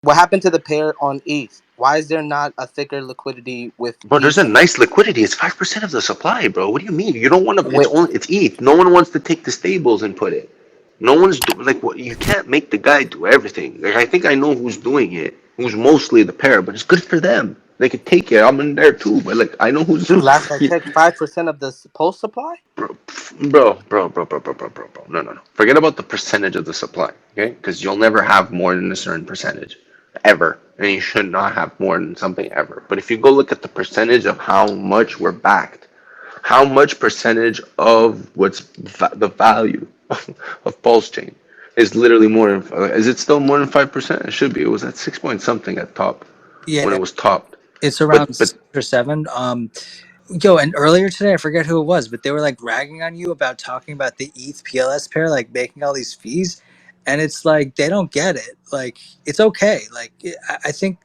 What happened to the pair on ETH? Why is there not a thicker liquidity with Bro, there's a ETH? nice liquidity. It's 5% of the supply, bro. What do you mean? You don't want to. It's With only. It's ETH. No one wants to take the stables and put it. No one's like what. You can't make the guy do everything. Like I think I know who's doing it. Who's mostly the pair, but it's good for them. They could take it. I'm in there too, but like I know who's. dude, last I checked, 5% of the post supply. Bro. No. Forget about the percentage of the supply, okay? Because you'll never have more than a certain percentage, ever. And you should not have more than something ever. But if you go look at the percentage of how much we're backed, how much percentage of the value of Pulse Chain is literally more than, is it still more than 5%? It should be. It was at 6 point something at top when Yeah, it was topped. it's around But 6 or 7. Yo, and earlier today, I forget who it was, but they were like ragging on you about talking about the ETH PLS pair, like making all these fees, and it's like they don't get it. Like it's okay. Like I think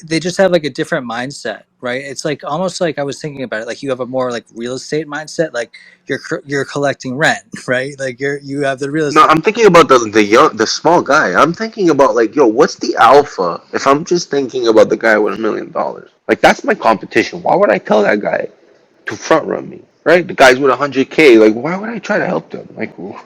they just have like a different mindset, right? It's like almost like I was thinking about it. Like you have a more like real estate mindset. Like you're collecting rent, right? Like you have the real no, estate. I'm thinking about the small guy. I'm thinking about like, yo, what's the alpha? If I'm just thinking about the guy with $1 million, like that's my competition. Why would I tell that guy to front run me? Right? The guys with 100K, like why would I try to help them? Like, bro,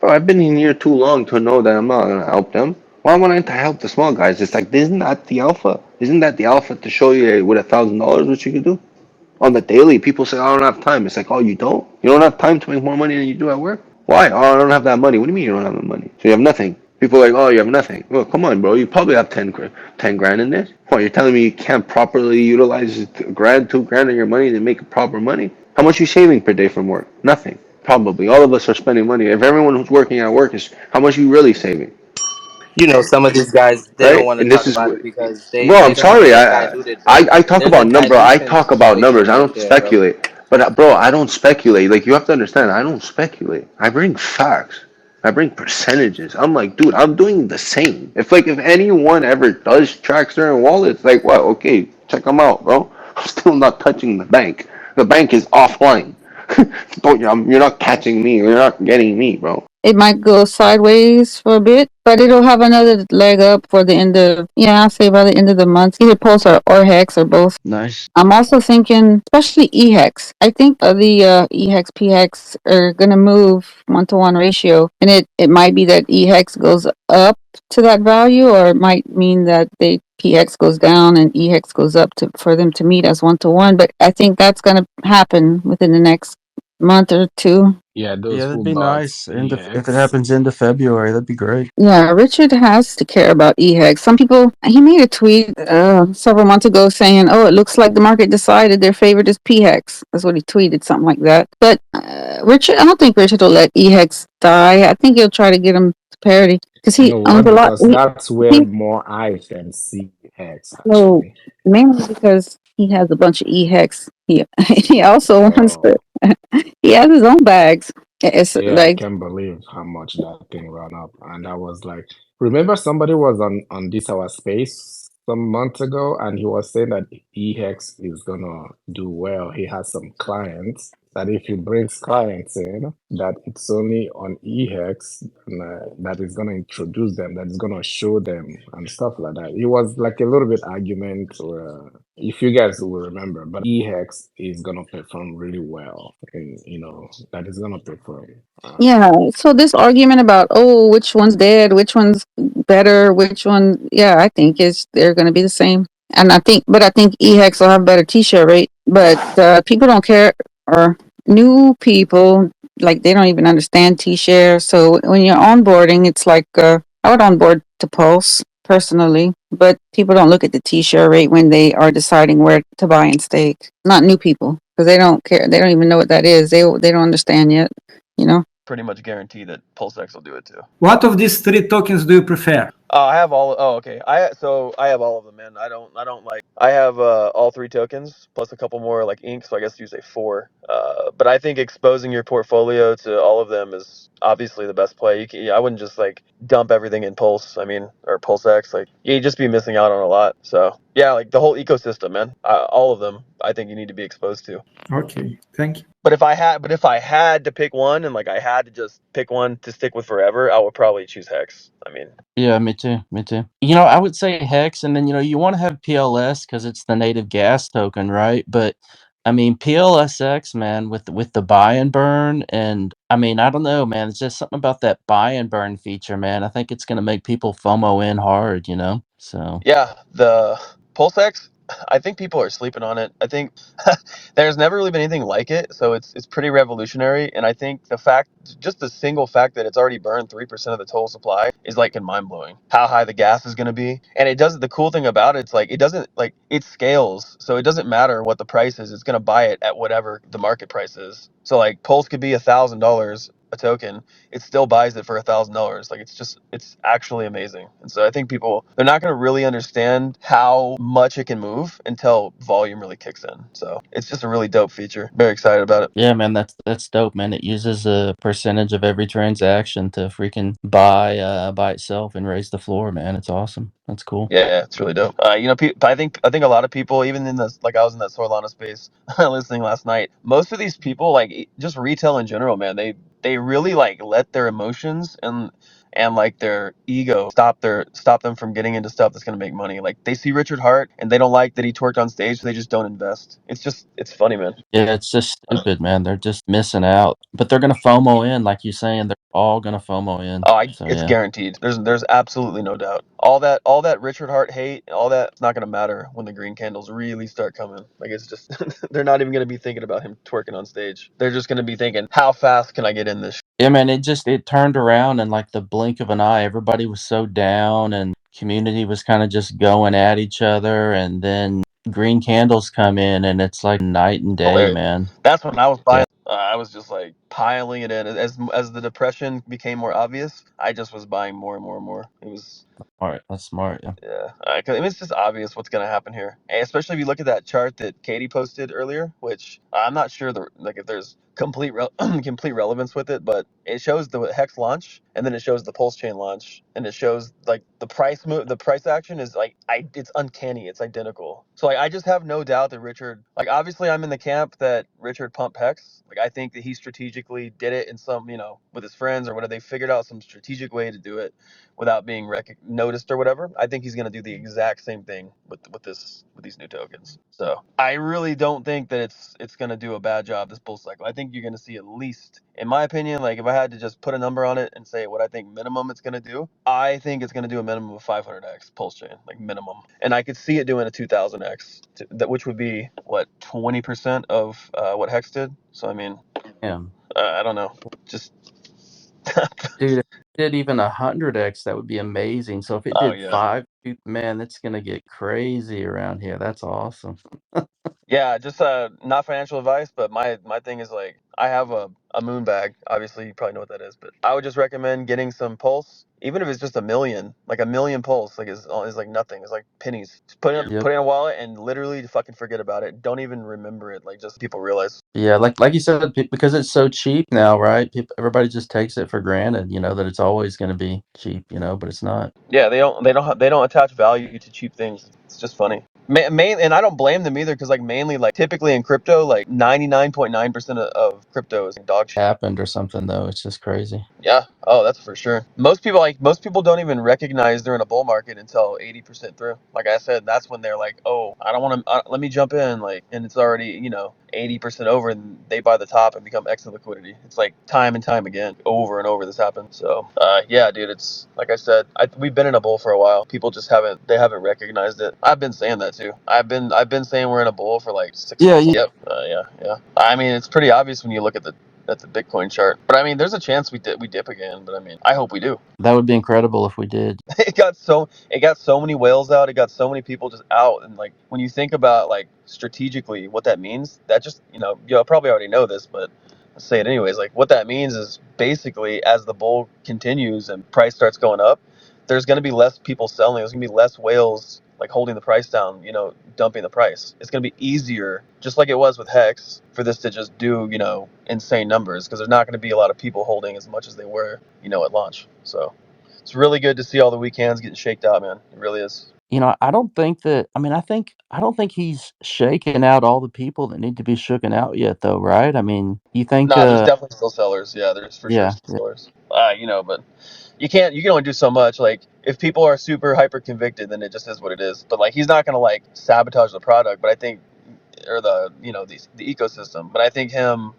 I've been in here too long to know that I'm not gonna help them. Why would I help the small guys? It's like, isn't that the alpha? Isn't that the alpha to show you with $1,000 what you can do? On the daily, people say, I don't have time. It's like, oh, you don't? You don't have time to make more money than you do at work? Why? Oh, I don't have that money. What do you mean you don't have the money? So you have nothing. People are like, oh, you have nothing. Well, come on, bro. You probably have 10 grand in this. What, you're telling me you can't properly utilize a grand, 2 grand of your money to make proper money? How much are you saving per day from work? Nothing. Probably. All of us are spending money. If everyone who's working at work is, how much are you really saving? You know, some of these guys, they don't Right? want to And this talk is about what, it because bro. they I'm don't want to sorry. get diluted, I bro. talk There's a about number. I dilution talk about numbers. situation I right don't there, bro. speculate. But bro, I don't speculate. Like you have to understand. I don't speculate. I bring facts. I bring percentages. I'm like, dude, I'm doing the same. If anyone ever does track certain wallets, like what? Okay, check them out, bro. I'm still not touching the bank. The bank is offline. Don't you're not catching me. You're not getting me, bro. It might go sideways for a bit, but it'll have another leg up for the end of, yeah, I'll say by the end of the month, either Pulse or Hex or both. Nice. I'm also thinking, especially EHEX. I think the EHEX PHEX are going to move 1-to-1 ratio, and it might be that EHEX goes up to that value, or it might mean that they PX goes down and EHEX goes up to for them to meet as 1-to-1. But I think that's going to happen within the next month or two. Yeah, Yeah, those that'd who be bought nice. And if it EX. happens into February, that'd be great. Yeah, Richard has to care about EHEX. Some people, he made a tweet several months ago saying, oh, it looks like the market decided their favorite is PHEX. That's what he tweeted, something like that. But Richard, I don't think Richard will let EHEX die. I think he'll try to get him to parity because You he know owns what? a lot. Because that's where He, more I can see X so actually. mainly because he has a bunch of EHEX. He also wants to, Bro. he has his own bags. It's Yeah, I like, can't believe how much that thing ran up. And I was like, remember somebody was on this our space some months ago, and he was saying that EX is gonna do well. He has some clients that if he brings clients in, that it's only on EX and, that is gonna introduce them, that is gonna show them and stuff like that. It was like a little bit argument, or if you guys will remember, but EX is gonna perform really well, and that is gonna perform. yeah, so this argument about, oh, which one's dead, which one's better, which one, yeah, I think is they're going to be the same. And I think EHEX will have a better t-shirt rate, but people don't care, or new people, like they don't even understand t-share. So when you're onboarding, it's like, I would onboard to Pulse personally, but people don't look at the t-share rate when they are deciding where to buy and stake. Not new people, because they don't care. They don't even know what that is. They don't understand yet, you know? Pretty much guarantee that Pulsex will do it too. What of these three tokens do you prefer? I have all. Oh, okay. I have all of them, man. I don't like. I have all three tokens plus a couple more like ink. So I guess you say four. But I think exposing your portfolio to all of them is obviously the best play. I wouldn't just like dump everything in Pulse. I mean, or Pulsex. Like you'd just be missing out on a lot. So Yeah, like the whole ecosystem, man. All of them, I think you need to be exposed to. Okay, thank you. But if I had to pick one, and like I had to just pick one to stick with forever, I would probably choose Hex. I mean, Yeah, me too. Me too. I would say Hex, and then you want to have PLS because it's the native gas token, right? But I mean PLSX, man, with the buy and burn, and I mean I don't know, man. It's just something about that buy and burn feature, man. I think it's gonna make people FOMO in hard. So yeah, the Pulsex, I think people are sleeping on it. I think there's never really been anything like it, so it's pretty revolutionary. And I think just the single fact that it's already burned 3% of the total supply is like mind blowing. How high the gas is going to be, and it does. The cool thing about it's like it doesn't like it scales, so it doesn't matter what the price is. It's going to buy it at whatever the market price is. So like Pulse could be $1,000 a token, it still buys it for $1,000. Like it's actually amazing. And so I think they're not going to really understand how much it can move until volume really kicks in. So it's just a really dope feature. Very excited about it. yeah, man, that's dope, man. It uses a percentage of every transaction to freaking buy itself and raise the floor, man. It's awesome. That's cool. Yeah, it's really dope. I think a lot of people, even in this, like I was in that Solana space listening last night. Most of these people, like just retail in general, man, they really like let their emotions and like their ego stop them from getting into stuff that's gonna make money. Like they see Richard Hart and they don't like that he twerked on stage, so they just don't invest. It's funny, man. Yeah, it's just stupid, man. They're just missing out. But they're gonna FOMO in, like you're saying. They're all gonna FOMO in. So It's yeah. guaranteed. There's absolutely no doubt. All that Richard Hart hate, all that's not gonna matter when the green candles really start coming. Like it's just they're not even gonna be thinking about him twerking on stage. They're just gonna be thinking, how fast can I get in this? Yeah, man, it turned around in like the blink of an eye. Everybody was so down and community was kind of just going at each other, and then green candles come in and it's like night and day, Hilarious. man. That's when I was Yeah, buying. I was just like piling it in as the depression became more obvious. I just was buying more and more and more. It was smart. That's smart. Yeah. Yeah, 'cause it's just obvious what's going to happen here, and especially if you look at that chart that Katie posted earlier, which I'm not sure if there's complete relevance with it, but it shows the Hex launch, and then it shows the Pulse chain launch, and it shows like the price move, the price action is like it's uncanny, it's identical. So like I just have no doubt that Richard, like obviously I'm in the camp that Richard pumped Hex. Like I think that he strategically did it in some, with his friends or whatever. They figured out some strategic way to do it without being noticed or whatever. I think he's going to do the exact same thing with these new tokens. So I really don't think that it's going to do a bad job this bull cycle. I think you're going to see, at least in my opinion, like if I had to just put a number on it and say what I think minimum it's going to do, I think it's going to do a minimum of 500x pulse chain, like minimum, and I could see it doing a 2000x, which would be what 20% of what Hex did. So I mean, Damn. I don't know, just Dude, if it did even 100x, that would be amazing. So if it oh did yeah. five, dude, man, it's gonna get crazy around here. That's awesome. Yeah, just not financial advice, but my thing is like I have a moon bag. Obviously, you probably know what that is, but I would just recommend getting some pulse, even if it's just a million, like a million pulse, like is like nothing. It's like pennies. Just Yep. put it in a wallet and literally fucking forget about it. Don't even remember it. Like just people realize. Yeah, like you said, because it's so cheap now, right? Everybody just takes it for granted, that it's always going to be cheap, but it's not. Yeah, they don't attach value to cheap things. It's just funny. And I don't blame them either, because like mainly like typically in crypto, like 99.9% of crypto is dog shit. Happened or something though. It's just crazy. Yeah. Oh, that's for sure. Most people don't even recognize they're in a bull market until 80% through. Like I said, that's when they're like, "Oh, I don't want to. Let me jump in." Like, and it's already 80% over, and they buy the top and become exit liquidity. It's like time and time again, over and over. This happens. So, yeah, dude. It's like I said. We've been in a bull for a while. People just haven't recognized it. I've been saying that too. I've been saying we're in a bull for like 6 Yeah, months. yeah. Yep. Yeah. Yeah. I mean, it's pretty obvious when you look at the Bitcoin chart. But I mean, there's a chance we dip again. But I mean, I hope we do. That would be incredible if we did. It got so many whales out. It got so many people just out. And like when you think about like strategically what that means, that just you probably already know this, but let's say it anyways. Like what that means is basically as the bull continues and price starts going up, there's going to be less people selling. There's going to be less whales like holding the price down, dumping the price. It's going to be easier, just like it was with Hex, for this to just do, insane numbers, because there's not going to be a lot of people holding as much as they were, at launch. So it's really good to see all the weak hands getting shaked out, man. It really is. You know, I don't think that. I mean, I don't think he's shaking out all the people that need to be shooken out yet, though, right? I mean, you think? Nah, there's definitely still sellers. Yeah, there's for sure Yeah, still sellers. But you can only do so much. Like if people are super hyper convicted, then it just is what it is. But like he's not gonna like sabotage the product. But I think or the the ecosystem. But I think him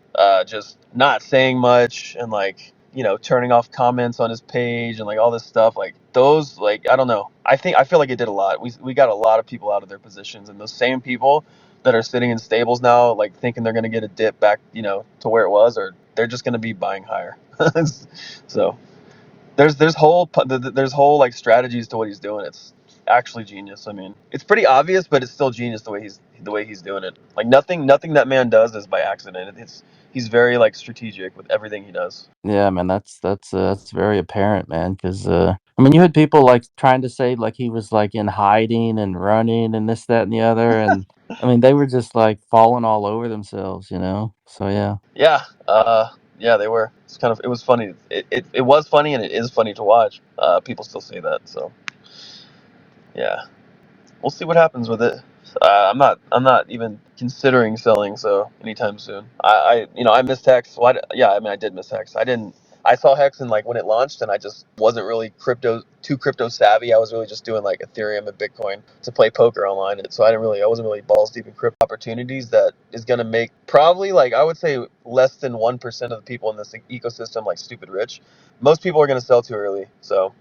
just not saying much and like turning off comments on his page and like all this stuff like those like I don't know. I feel like it did a lot. We got a lot of people out of their positions, and those same people that are sitting in stables now like thinking they're gonna get a dip back to where it was, or they're just gonna be buying higher. So there's whole like strategies to what he's doing. It's actually genius. I mean, it's pretty obvious, but it's still genius the way he's doing it. Like nothing that man does is by accident. He's very like strategic with everything he does. yeah, man. That's very apparent, man. Because I mean, you had people like trying to say like he was like in hiding and running and this, that, and the other, and I mean, they were just like falling all over themselves, you know. So yeah. Yeah, yeah, they were. It's kind of it was funny. It was funny and it is funny to watch. People still say that. So yeah. We'll see what happens with it. I'm not even considering selling so anytime soon. I missed Hex. Yeah, I mean I did miss Hex. I didn't. I saw Hex in like when it launched, and I just wasn't really crypto savvy. I was really just doing like Ethereum and Bitcoin to play poker online, and so I wasn't really balls deep in crypto opportunities. That is gonna make probably like I would say less than 1% of the people in this ecosystem like stupid rich. Most people are gonna sell too early, so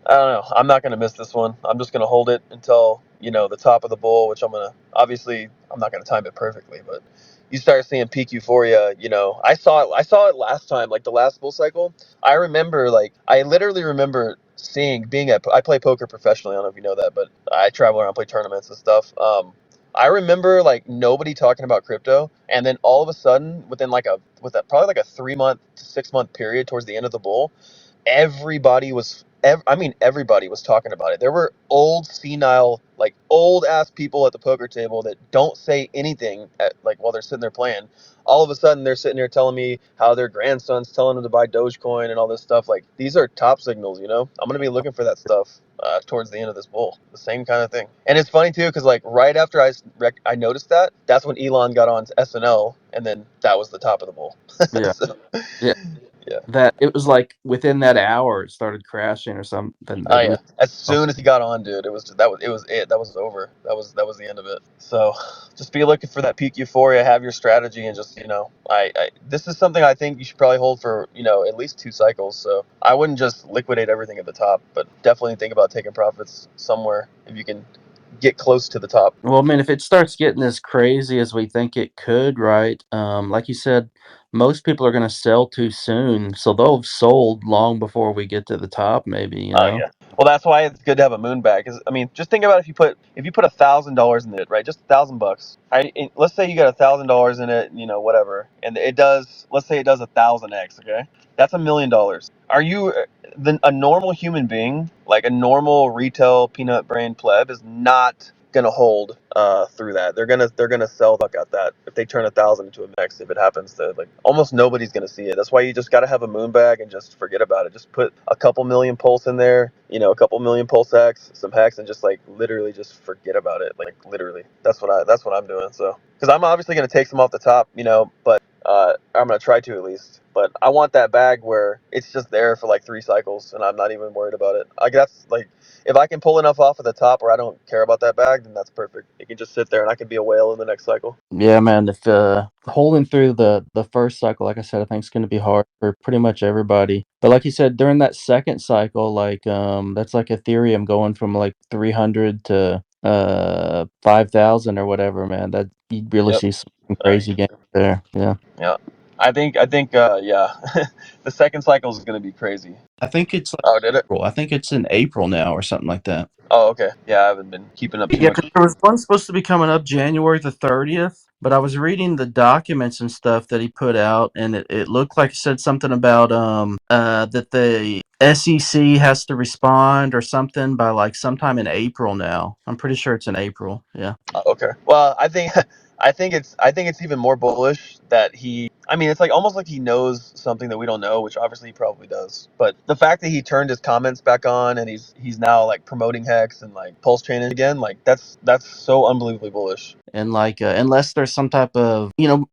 I don't know. I'm not going to miss this one. I'm just going to hold it until, the top of the bull, which obviously, I'm not going to time it perfectly, but you start seeing peak euphoria, I saw it last time, like the last bull cycle. I literally remember I play poker professionally. I don't know if you know that, but I travel around, play tournaments and stuff. I remember like nobody talking about crypto. And then all of a sudden, probably like a 3 month to 6 month period towards the end of the bull, everybody was talking about it. There were old senile like old ass people at the poker table that don't say anything while they're sitting there playing. All of a sudden they're sitting here telling me how their grandson's telling them to buy Dogecoin and all this stuff. Like these are top signals. I'm going to be looking for that stuff towards the end of this bull, the same kind of thing. And it's funny too because like right after I noticed that's when Elon got on SNL, and then that was the top of the bull. Yeah. So Yeah. yeah. That it was like within that hour it started crashing or something. Oh It was. yeah. As soon as he got on, dude, it was it. That was over. That was the end of it. So just be looking for that peak euphoria, have your strategy, and just I this is something I think you should probably hold for, at least 2 cycles. So I wouldn't just liquidate everything at the top, but definitely think about taking profits somewhere if you can get close to the top. Well, I mean, if it starts getting as crazy as we think it could, right? Like you said, most people are going to sell too soon, so they'll have sold long before we get to the top. Maybe, you Oh know. yeah. Well, that's why it's good to have a moon bag. Cause I mean, just think about if you put $1,000 in it, right? Just $1,000. Let's say you got $1,000 in it, whatever, and it does. Let's say it does 1,000x. Okay, that's $1 million. Are you a normal human being, like a normal retail peanut brain pleb, is not gonna hold through that. They're gonna sell the fuck out that if they turn 1,000 into a max. If it happens to like almost nobody's gonna see it. That's why you just gotta have a moon bag and just forget about it. Just put a couple million pulse in there, a couple million Pulsex, some hex, and just like literally just forget about it. Like literally, that's what I'm doing. So because I'm obviously gonna take some off the top, but I'm gonna try to at least. But I want that bag where it's just there for like 3 cycles, and I'm not even worried about it. Like that's like if I can pull enough off at the top where I don't care about that bag, then that's perfect. It can just sit there, and I can be a whale in the next cycle. Yeah, man. If holding through the first cycle, like I said, I think it's going to be hard for pretty much everybody. But like you said, during that second cycle, like that's like Ethereum going from like 300 to 5,000 or whatever, man. That you really Yep. see some crazy gains there. Yeah. Yeah. I think yeah, the second cycle is going to be crazy. I think it's like Oh, did it? April. I think it's in April now or something like that. Oh, okay. Yeah, I haven't been keeping up too Yeah, much. because there was one supposed to be coming up January the 30th, but I was reading the documents and stuff that he put out, and it looked like it said something about that the SEC has to respond or something by like sometime in April now. I'm pretty sure it's in April. Yeah. Oh, okay. Well, I think I think it's even more bullish that I mean, it's like almost like he knows something that we don't know, which obviously he probably does. But the fact that he turned his comments back on and he's now like promoting Hex and like Pulse Chain again, like that's so unbelievably bullish. And like, unless there's some type of,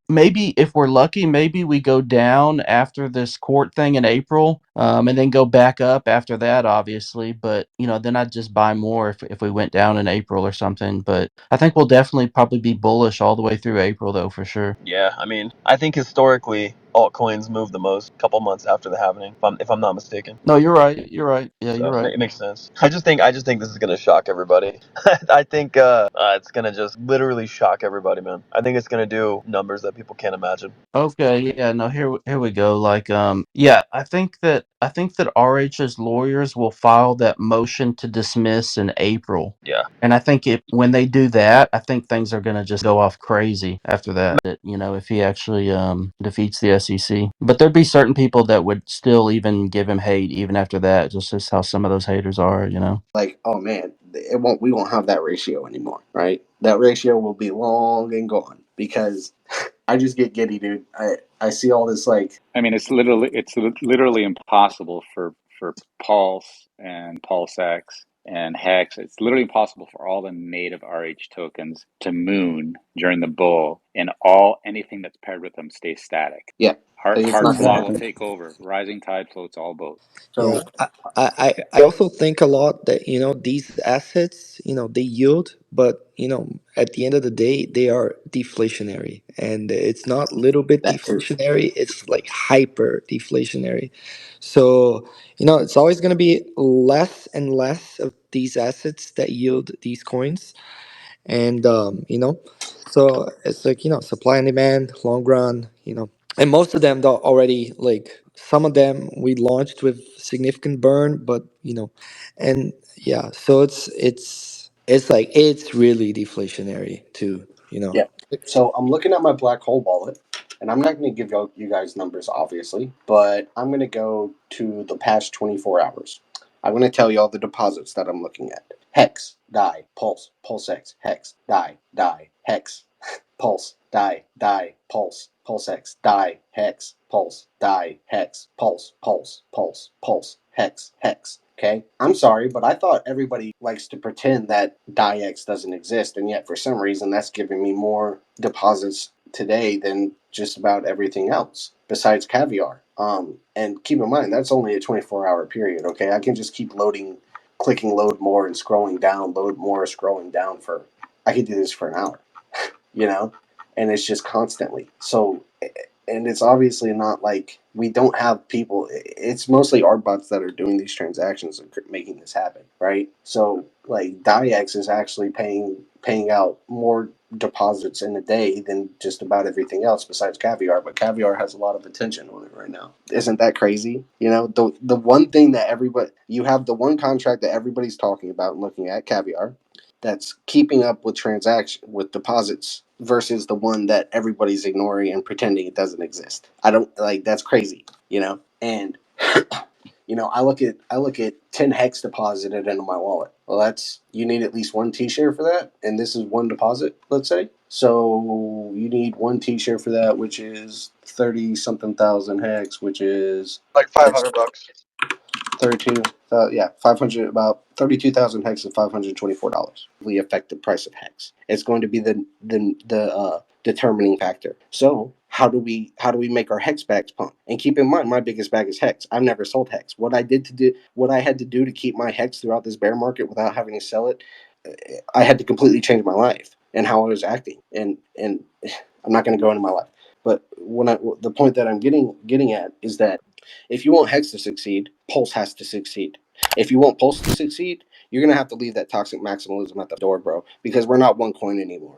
maybe if we're lucky, maybe we go down after this court thing in April, and then go back up after that, obviously. But then I'd just buy more if we went down in April or something. But I think we'll definitely probably be bullish all the way through April, though, for sure. Yeah, I mean, I think historically altcoins move the most a couple months after the halving, if I'm not mistaken. No, you're right. You're right. Yeah, you're So right. it makes sense. I just think this is gonna shock everybody. I think it's gonna just literally shock everybody, man. I think it's gonna do numbers that people can't imagine. Okay, yeah, no, here we go. Like, yeah, I think that RH's lawyers will file that motion to dismiss in April. Yeah. And I think when they do that, I think things are gonna just go off crazy after that. If he actually defeats the SEC. But there'd be certain people that would still even give him hate even after that, just as how some of those haters are. Like, oh man, we won't have that ratio anymore, right? That ratio will be long and gone because I just get giddy, dude. I see all this like I mean, it's literally impossible for Pulse and Pulsex and Hex. It's literally impossible for all the native RH tokens to moon during the bull, and anything that's paired with them stays static. yeah, it's not Hart's gonna law will happen. take over. Rising tide floats all boats. Yeah, So I also think a lot that these assets they yield, but at the end of the day they are deflationary, and it's not little bit that too. deflationary, it's like hyper deflationary. So it's always going to be less and less of these assets that yield these coins, and so it's like supply and demand, long run, and most of them, though, already, like some of them we launched with significant burn, but and yeah, so it's like it's really deflationary too, Yeah. So I'm looking at my black hole wallet, and I'm not going to give you guys numbers, obviously, but I'm going to go to the past 24 hours. I'm going to tell you all the deposits that I'm looking at. Hex, die, pulse, pulsex, hex, die, hex, pulse, die, pulse, pulsex, die, hex, pulse, die, hex, pulse, hex. Okay, I'm sorry, but I thought everybody likes to pretend that DIEX doesn't exist, and yet for some reason that's giving me more deposits today than just about everything else besides caviar. And keep in mind that's only a 24-hour period. Okay, I can just keep clicking load more and scrolling down, load more, scrolling down for. I could do this for an hour, you know, and it's just constantly. So, and it's obviously not like we don't have people. It's mostly our bots that are doing these transactions and making this happen, right? So, like Diex is actually paying out more deposits in a day than just about everything else besides caviar. But caviar has a lot of attention on it right now. Isn't that crazy? The one thing that you have the one contract that everybody's talking about and looking at, caviar, that's keeping up with deposits versus the one that everybody's ignoring and pretending it doesn't exist. I don't like that's crazy. And I look at 10 hex deposited into my wallet. Well, that's you need at least one T-share for that, and this is one deposit, let's say. So you need one T-share for that, which is 30 something thousand hex, which is Like $500. 32. Yeah, 500, about 32,000 hex and $524. The effective price of hex. It's going to be the determining factor. So how do we make our hex bags pump? And keep in mind, my biggest bag is hex. I've never sold hex. What I had to do to keep my hex throughout this bear market without having to sell it, I had to completely change my life and how I was acting. And I'm not going to go into my life, but the point that I'm getting at is that if you want Hex to succeed, Pulse has to succeed. If you want Pulse to succeed, you're gonna have to leave that toxic maximalism at the door, bro. Because we're not one coin anymore.